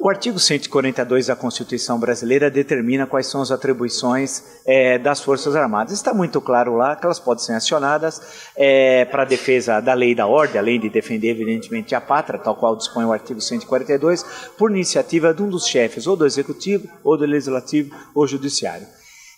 O artigo 142 da Constituição Brasileira determina quais são as atribuições das Forças Armadas. Está muito claro lá que elas podem ser acionadas para a defesa da lei e da ordem, além de defender, evidentemente, a pátria, tal qual dispõe o artigo 142, por iniciativa de um dos chefes, ou do Executivo, ou do Legislativo, ou Judiciário.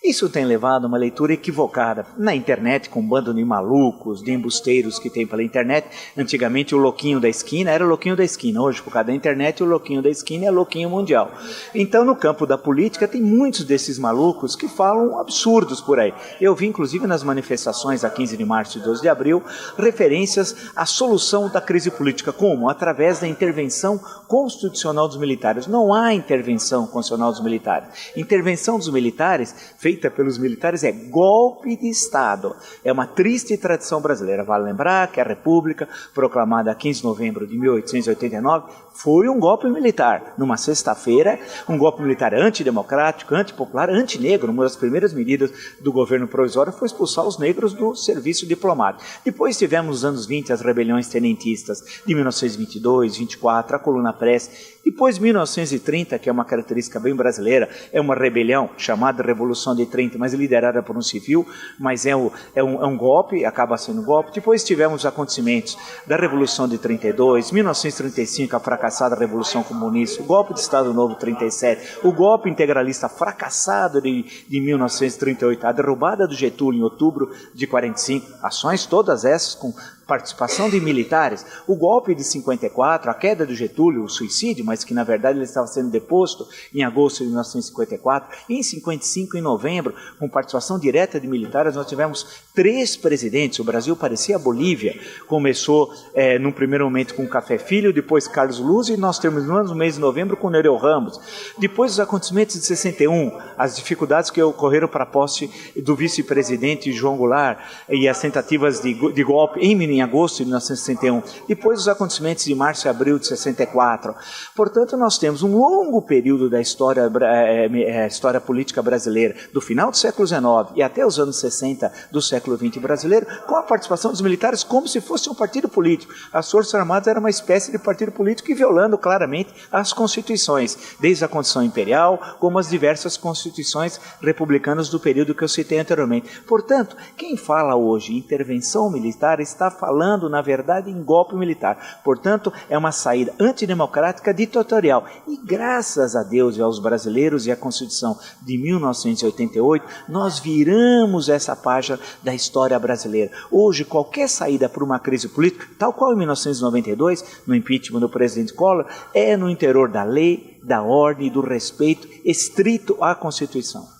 Isso tem levado a uma leitura equivocada na internet, com um bando de malucos, de embusteiros que tem pela internet. Antigamente o louquinho da esquina era o louquinho da esquina. Hoje, por causa da internet, o louquinho da esquina é louquinho mundial. Então, no campo da política, tem muitos desses malucos que falam absurdos por aí. Eu vi, inclusive, nas manifestações a 15 de março e 12 de abril, referências à solução da crise política. Como? Através da intervenção constitucional dos militares. Não há intervenção constitucional dos militares. Intervenção dos militares, feita pelos militares, é golpe de Estado. É uma triste tradição brasileira. Vale lembrar que a República, proclamada a 15 de novembro de 1889, foi um golpe militar. Numa sexta-feira, um golpe militar antidemocrático, antipopular, antinegro. Uma das primeiras medidas do governo provisório foi expulsar os negros do serviço diplomático. Depois tivemos nos anos 20 as rebeliões tenentistas de 1922, 24, a Coluna Press. Depois, 1930, que é uma característica bem brasileira, é uma rebelião chamada Revolução de 30, mas liderada por um civil, mas é um golpe, acaba sendo um golpe. Depois tivemos os acontecimentos da Revolução de 32, 1935, a fracassada Revolução Comunista, o golpe de Estado Novo 37, o golpe integralista fracassado de 1938, a derrubada do Getúlio em outubro de 45, ações todas essas com participação de militares, o golpe de 54, a queda do Getúlio, o suicídio, mas que na verdade ele estava sendo deposto em agosto de 1954, e em 55, em novembro, com participação direta de militares, nós tivemos 3 presidentes. O Brasil parecia a Bolívia. Começou num primeiro momento com Café Filho, depois Carlos Luz, e nós terminamos no mês de novembro com Nereu Ramos. Depois os acontecimentos de 61, as dificuldades que ocorreram para a posse do vice-presidente João Goulart e as tentativas de golpe em agosto de 1961, depois os acontecimentos de março e abril de 64. Portanto, nós temos um longo período da história política brasileira, do final do século XIX e até os anos 60 do século XX brasileiro, com a participação dos militares como se fosse um partido político. As Forças Armadas eram uma espécie de partido político e violando claramente as constituições, desde a Constituição Imperial, como as diversas constituições republicanas do período que eu citei anteriormente. Portanto, quem fala hoje em intervenção militar está falando, na verdade, em golpe militar. Portanto, é uma saída antidemocrática ditatorial. E graças a Deus e aos brasileiros e à Constituição de 1988, nós viramos essa página da história brasileira. Hoje, qualquer saída para uma crise política, tal qual em 1992, no impeachment do presidente Collor, é no interior da lei, da ordem e do respeito estrito à Constituição.